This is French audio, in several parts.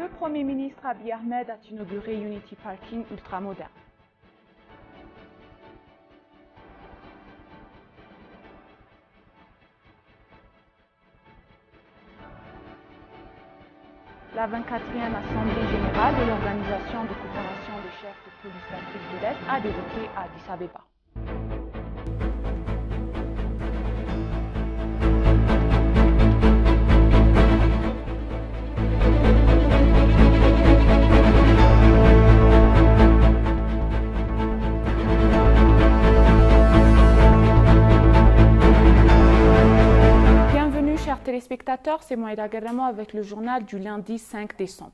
Le Premier ministre Abiy Ahmed a inauguré Unity Parking ultramoderne. La 24e Assemblée générale de l'Organisation de coopération des chefs de police d'Afrique de l'Est a débuté à Addis Abeba. Chers téléspectateurs, c'est Moïda Garamo avec le journal du lundi 5 décembre.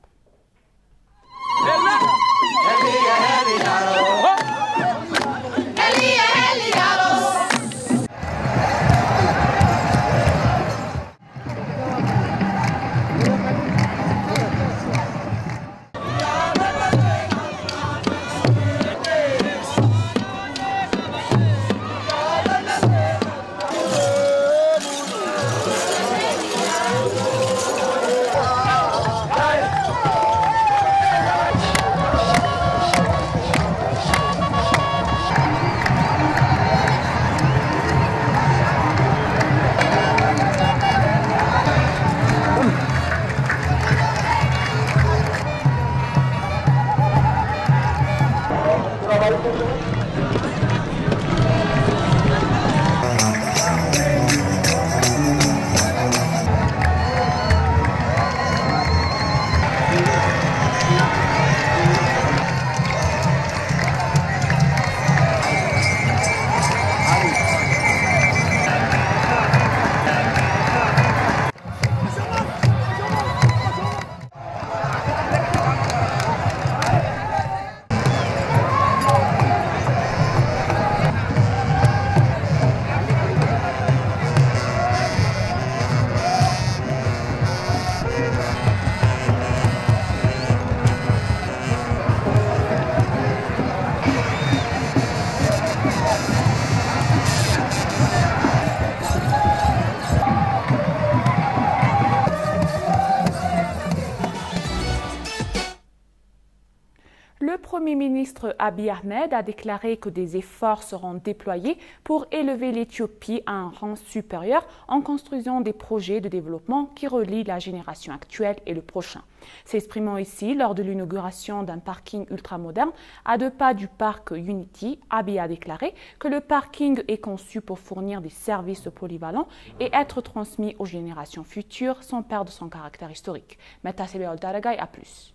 Le Premier ministre Abiy Ahmed a déclaré que des efforts seront déployés pour élever l'Éthiopie à un rang supérieur en construisant des projets de développement qui relient la génération actuelle et le prochain. S'exprimant ici lors de l'inauguration d'un parking ultramoderne à 2 pas du parc Unity, Abiy a déclaré que le parking est conçu pour fournir des services polyvalents et être transmis aux générations futures sans perdre son caractère historique. Metasebe Oldaragay a plus.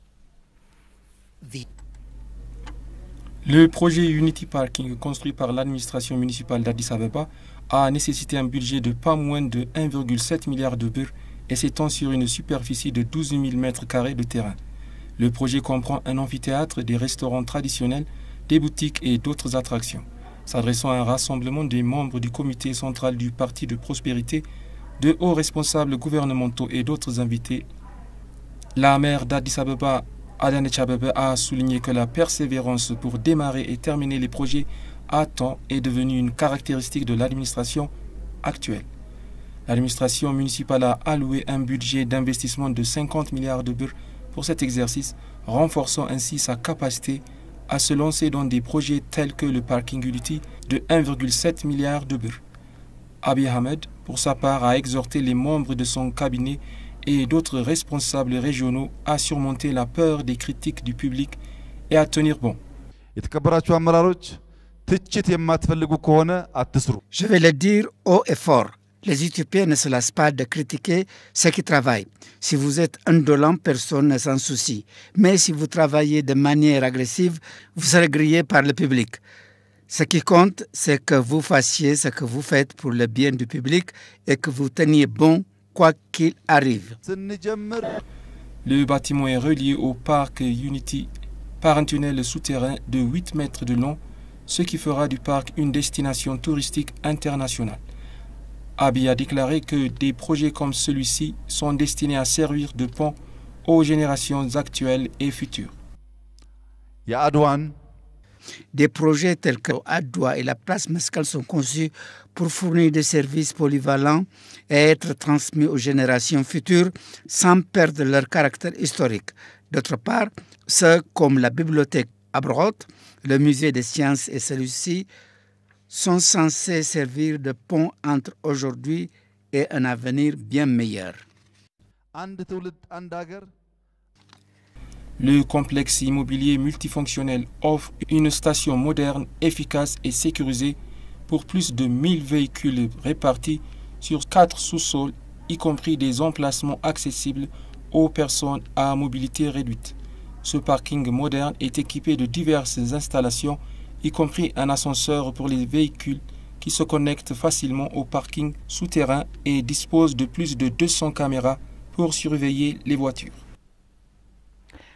Le projet Unity Parking, construit par l'administration municipale d'Addis Abeba, a nécessité un budget de pas moins de 1,7 milliard de birr et s'étend sur une superficie de 12 000 mètres carrés de terrain. Le projet comprend un amphithéâtre, des restaurants traditionnels, des boutiques et d'autres attractions. S'adressant à un rassemblement des membres du comité central du Parti de prospérité, de hauts responsables gouvernementaux et d'autres invités, la maire d'Addis Abeba, Adanecha Abebe, a souligné que la persévérance pour démarrer et terminer les projets à temps est devenue une caractéristique de l'administration actuelle. L'administration municipale a alloué un budget d'investissement de 50 milliards de birr pour cet exercice, renforçant ainsi sa capacité à se lancer dans des projets tels que le parking Unity de 1,7 milliard de birr. Abiy Ahmed, pour sa part, a exhorté les membres de son cabinet et d'autres responsables régionaux à surmonter la peur des critiques du public et à tenir bon. Je vais le dire haut et fort. Les Éthiopiens ne se lassent pas de critiquer ceux qui travaillent. Si vous êtes indolent, personne ne s'en soucie. Mais si vous travaillez de manière agressive, vous serez grillé par le public. Ce qui compte, c'est que vous fassiez ce que vous faites pour le bien du public et que vous teniez bon quoi qu'il arrive. Le bâtiment est relié au parc Unity par un tunnel souterrain de 8 mètres de long, ce qui fera du parc une destination touristique internationale. Abiy a déclaré que des projets comme celui-ci sont destinés à servir de pont aux générations actuelles et futures. Des projets tels que Adwa et la place Mescal sont conçus pour fournir des services polyvalents et être transmis aux générations futures sans perdre leur caractère historique. D'autre part, ceux comme la bibliothèque Abrot, le musée des sciences et celui-ci sont censés servir de pont entre aujourd'hui et un avenir bien meilleur. Le complexe immobilier multifonctionnel offre une station moderne, efficace et sécurisée pour plus de 1000 véhicules répartis sur 4 sous-sols, y compris des emplacements accessibles aux personnes à mobilité réduite. Ce parking moderne est équipé de diverses installations, y compris un ascenseur pour les véhicules qui se connectent facilement au parking souterrain et dispose de plus de 200 caméras pour surveiller les voitures.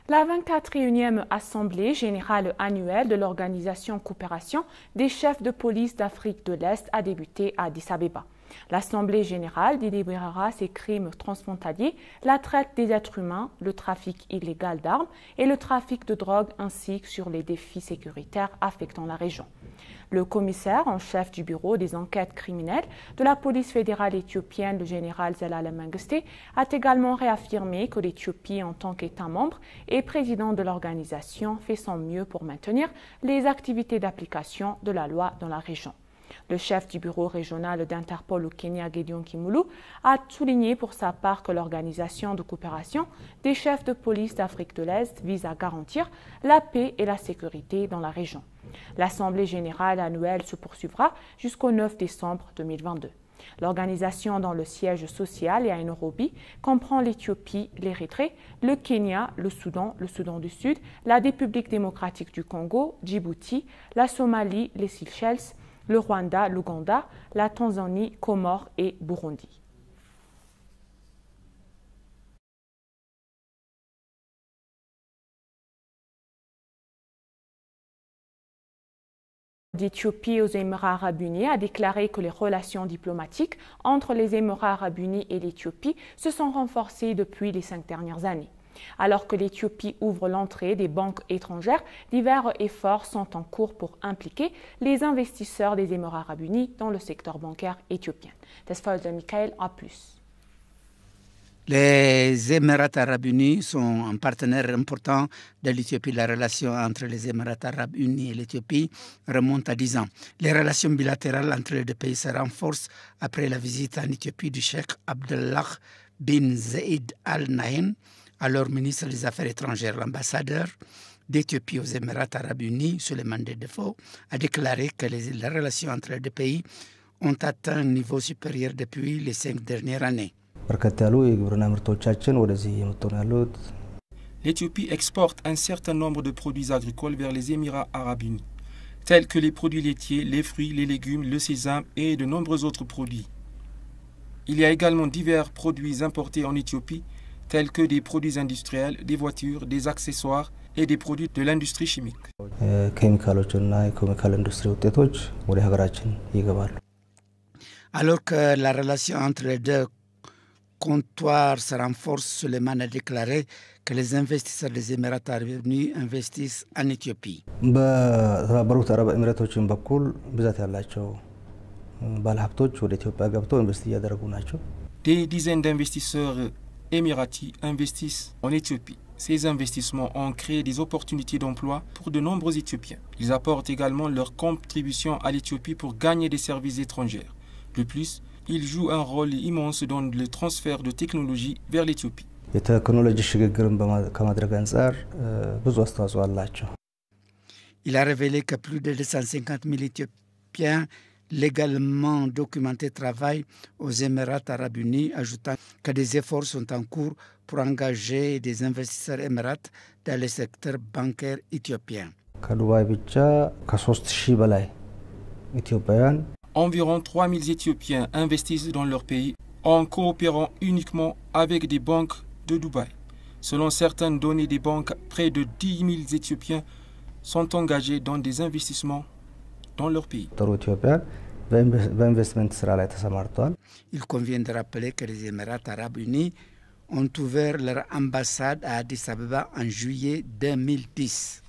La 24e Assemblée générale annuelle de l'Organisation Coopération des chefs de police d'Afrique de l'Est a débuté à Addis Abeba. L'Assemblée générale délibérera ces crimes transfrontaliers, la traite des êtres humains, le trafic illégal d'armes et le trafic de drogue ainsi que sur les défis sécuritaires affectant la région. Le commissaire en chef du bureau des enquêtes criminelles de la police fédérale éthiopienne, le général Zelalem Mengistu, a également réaffirmé que l'Éthiopie, en tant qu'État membre et président de l'organisation, fait son mieux pour maintenir les activités d'application de la loi dans la région. Le chef du bureau régional d'Interpol au Kenya, Gideon Kimulu, a souligné pour sa part que l'organisation de coopération des chefs de police d'Afrique de l'Est vise à garantir la paix et la sécurité dans la région. L'Assemblée générale annuelle se poursuivra jusqu'au 9 décembre 2022. L'organisation dans le siège social et à Nairobi comprend l'Éthiopie, l'Érythrée, le Kenya, le Soudan du Sud, la République démocratique du Congo, Djibouti, la Somalie, les Seychelles, le Rwanda, l'Ouganda, la Tanzanie, Comores et Burundi. D'Éthiopie aux Émirats arabes unis a déclaré que les relations diplomatiques entre les Émirats arabes unis et l'Éthiopie se sont renforcées depuis les 5 dernières années. Alors que l'Éthiopie ouvre l'entrée des banques étrangères, divers efforts sont en cours pour impliquer les investisseurs des Émirats arabes unis dans le secteur bancaire éthiopien. Tesfaoud Michael a plus. Les Émirats arabes unis sont un partenaire important de l'Éthiopie. La relation entre les Émirats arabes unis et l'Éthiopie remonte à 10 ans. Les relations bilatérales entre les deux pays se renforcent après la visite en Éthiopie du Cheikh Abdullah bin Zayed Al Nahyan, alors ministre des Affaires étrangères. L'ambassadeur d'Éthiopie aux Émirats arabes unis, Souleymane Dedefoe, a déclaré que les relations entre les deux pays ont atteint un niveau supérieur depuis les 5 dernières années. L'Éthiopie exporte un certain nombre de produits agricoles vers les Émirats arabes unis, tels que les produits laitiers, les fruits, les légumes, le sésame et de nombreux autres produits. Il y a également divers produits importés en Éthiopie, tels que des produits industriels, des voitures, des accessoires et des produits de l'industrie chimique. Alors que la relation entre les deux comptoirs se renforce, Souleymane a déclaré que les investisseurs des Émirats arabes unis investissent en Éthiopie. Des dizaines d'investisseurs émiratis investissent en Éthiopie. Ces investissements ont créé des opportunités d'emploi pour de nombreux Éthiopiens. Ils apportent également leur contribution à l'Éthiopie pour gagner des services étrangers. De plus, ils jouent un rôle immense dans le transfert de technologie vers l'Éthiopie. Il a révélé que plus de 250 000 Éthiopiens légalement documentés travaillent aux Émirats arabes unis, ajoutant que des efforts sont en cours pour engager des investisseurs émirates dans le secteur bancaire éthiopien. Environ 3 000 Éthiopiens investissent dans leur pays en coopérant uniquement avec des banques de Dubaï. Selon certaines données des banques, près de 10 000 Éthiopiens sont engagés dans des investissements dans leur pays. Il convient de rappeler que les Émirats arabes unis ont ouvert leur ambassade à Addis Abeba en juillet 2010.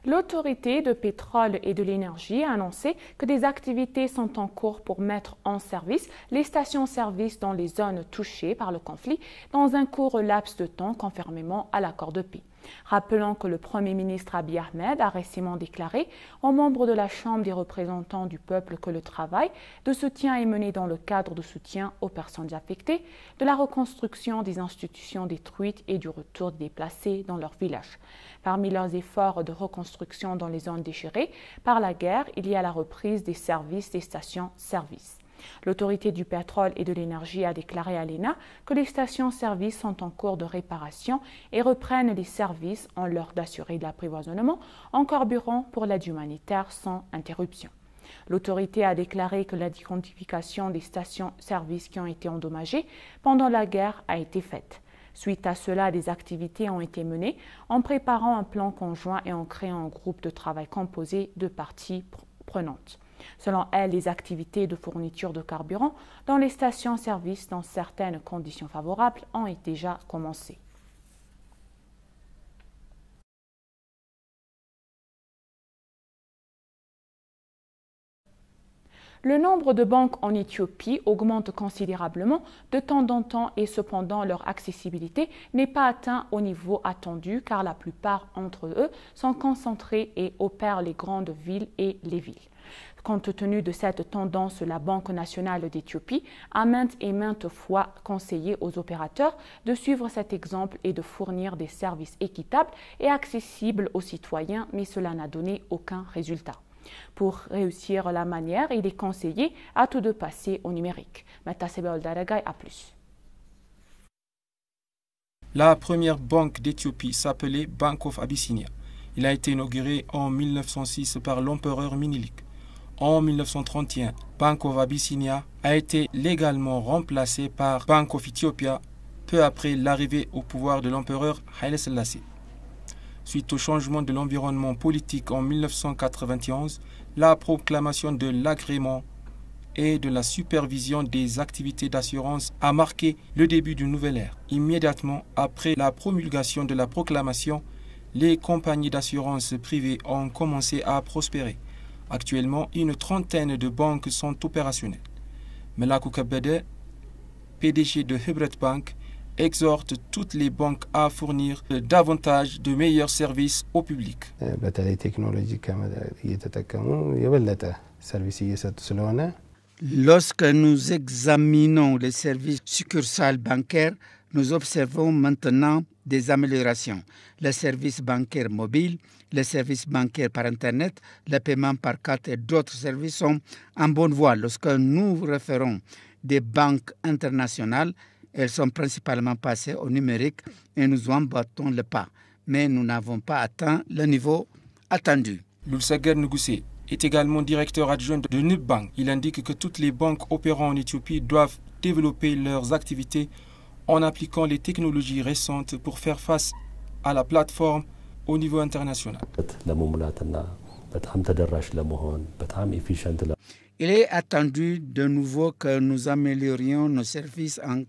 L'autorité de pétrole et de l'énergie a annoncé que des activités sont en cours pour mettre en service les stations-service dans les zones touchées par le conflit dans un court laps de temps conformément à l'accord de paix. Rappelons que le Premier ministre Abiy Ahmed a récemment déclaré aux membres de la Chambre des représentants du peuple que le travail de soutien est mené dans le cadre de soutien aux personnes affectées, de la reconstruction des institutions détruites et du retour des déplacés dans leurs villages. Parmi leurs efforts de reconstruction dans les zones déchirées par la guerre, il y a la reprise des services des stations-service. L'autorité du pétrole et de l'énergie a déclaré à l'ENA que les stations-service sont en cours de réparation et reprennent les services en leur d'assurer l'approvisionnement en carburant pour l'aide humanitaire sans interruption. L'autorité a déclaré que la déquantification des stations-service qui ont été endommagées pendant la guerre a été faite. Suite à cela, des activités ont été menées en préparant un plan conjoint et en créant un groupe de travail composé de parties prenantes. Selon elle, les activités de fourniture de carburant dans les stations-service dans certaines conditions favorables ont déjà commencé. Le nombre de banques en Éthiopie augmente considérablement de temps en temps et cependant leur accessibilité n'est pas atteinte au niveau attendu car la plupart d'entre eux sont concentrés et opèrent les grandes villes et les villes. Compte tenu de cette tendance, la Banque nationale d'Éthiopie a maintes fois conseillé aux opérateurs de suivre cet exemple et de fournir des services équitables et accessibles aux citoyens, mais cela n'a donné aucun résultat. Pour réussir la manière, il est conseillé à tous de passer au numérique. A plus. La première banque d'Éthiopie s'appelait Bank of Abyssinia. Il a été inauguré en 1906 par l'empereur Minilik. En 1931, Bank of Abyssinia a été légalement remplacé par Bank of Ethiopia peu après l'arrivée au pouvoir de l'empereur Haile Selassie. Suite au changement de l'environnement politique en 1991, la proclamation de l'agrément et de la supervision des activités d'assurance a marqué le début d'une nouvelle ère. Immédiatement après la promulgation de la proclamation, les compagnies d'assurance privées ont commencé à prospérer. Actuellement, une trentaine de banques sont opérationnelles. Melakou Kebede, PDG de Hybrid Bank, exhorte toutes les banques à fournir davantage de meilleurs services au public. Lorsque nous examinons les services succursales bancaires, nous observons maintenant des améliorations. Les services bancaires mobiles, les services bancaires par Internet, le paiement par carte et d'autres services sont en bonne voie. Lorsque nous référons des banques internationales, elles sont principalement passées au numérique et nous en battons le pas. Mais nous n'avons pas atteint le niveau attendu. Lulsager Ngoussé est également directeur adjoint de Nubbank. Il indique que toutes les banques opérant en Éthiopie doivent développer leurs activités en appliquant les technologies récentes pour faire face à la plateforme au niveau international. Il est attendu de nouveau que nous améliorions nos services en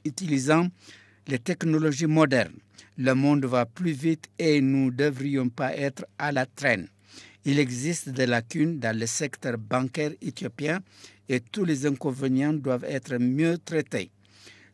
utilisant les technologies modernes. Le monde va plus vite et nous ne devrions pas être à la traîne. Il existe des lacunes dans le secteur bancaire éthiopien et tous les inconvénients doivent être mieux traités.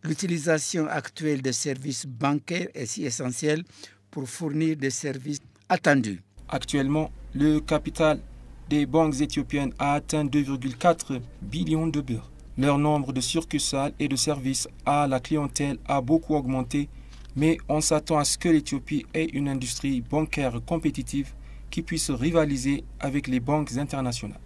L'utilisation actuelle des services bancaires est si essentielle pour fournir des services attendus. Actuellement, le capital des banques éthiopiennes a atteint 2,4 billions de birr. Leur nombre de succursales et de services à la clientèle a beaucoup augmenté, mais on s'attend à ce que l'Éthiopie ait une industrie bancaire compétitive qui puisse rivaliser avec les banques internationales.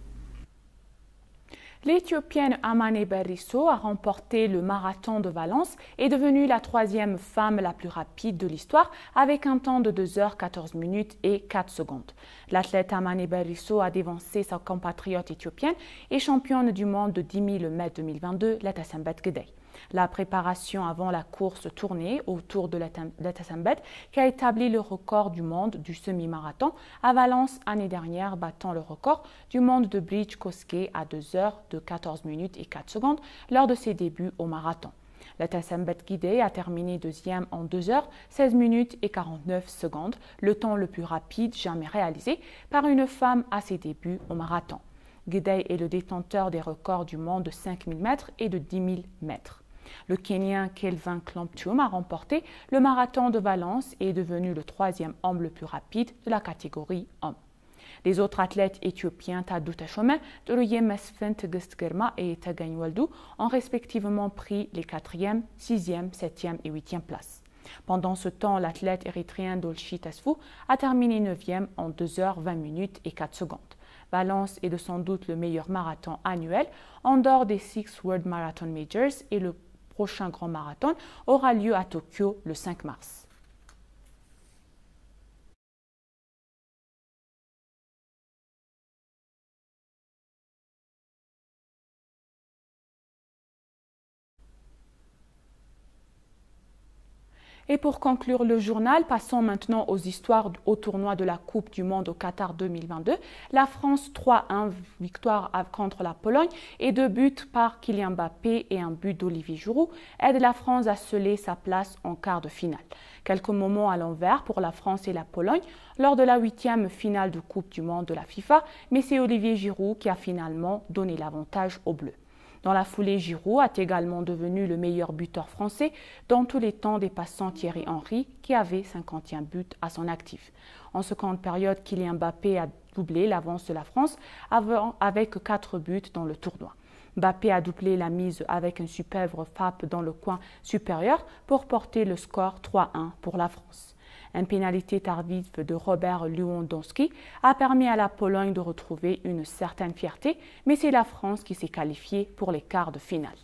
L'Éthiopienne Amane Berrisso a remporté le marathon de Valence et est devenue la troisième femme la plus rapide de l'histoire avec un temps de 2h14 minutes et 4 secondes. L'athlète Amane Berrisso a dévancé sa compatriote éthiopienne et championne du monde de 10 000 mètres 2022, Letasembet Gedei. La préparation avant la course tournée autour de Letasembet qui a établi le record du monde du semi-marathon à Valence l'année dernière, battant le record du monde de Bridge Koskei à 2h14 minutes et 4 secondes lors de ses débuts au marathon. La Tassembet Guidé a terminé deuxième en 2 heures, 16 minutes et 49 secondes, le temps le plus rapide jamais réalisé par une femme à ses débuts au marathon. Guidé est le détenteur des records du monde de 5000 mètres et de 10 000 mètres. Le Kenyan Kelvin Klomptum a remporté le marathon de Valence et est devenu le 3e homme le plus rapide de la catégorie homme. Les autres athlètes éthiopiens Tadou Tachome, Doroye Mesfin Tegestgerma et Tagany Waldou ont respectivement pris les 4e, 6e, 7e et 8e places. Pendant ce temps, l'athlète érythréen Dolchi Tesfou a terminé 9e en 2 heures 20 minutes et 4 secondes. Valence est sans doute le meilleur marathon annuel en dehors des 6 World Marathon Majors et le prochain grand marathon aura lieu à Tokyo le 5 mars. Et pour conclure le journal, passons maintenant aux histoires au tournoi de la Coupe du Monde au Qatar 2022. La France 3-1, victoire contre la Pologne et 2 buts par Kylian Mbappé et un but d'Olivier Giroud aident la France à sceller sa place en quart de finale. Quelques moments à l'envers pour la France et la Pologne lors de la 8e finale de Coupe du Monde de la FIFA, mais c'est Olivier Giroud qui a finalement donné l'avantage aux Bleus. Dans la foulée, Giroud est également devenu le meilleur buteur français dans tous les temps, dépassant Thierry Henry qui avait 51 buts à son actif. En seconde période, Kylian Mbappé a doublé l'avance de la France avec 4 buts dans le tournoi. Mbappé a doublé la mise avec une superbe frappe dans le coin supérieur pour porter le score 3-1 pour la France. Une pénalité tardive de Robert Lewandowski a permis à la Pologne de retrouver une certaine fierté, mais c'est la France qui s'est qualifiée pour les quarts de finale.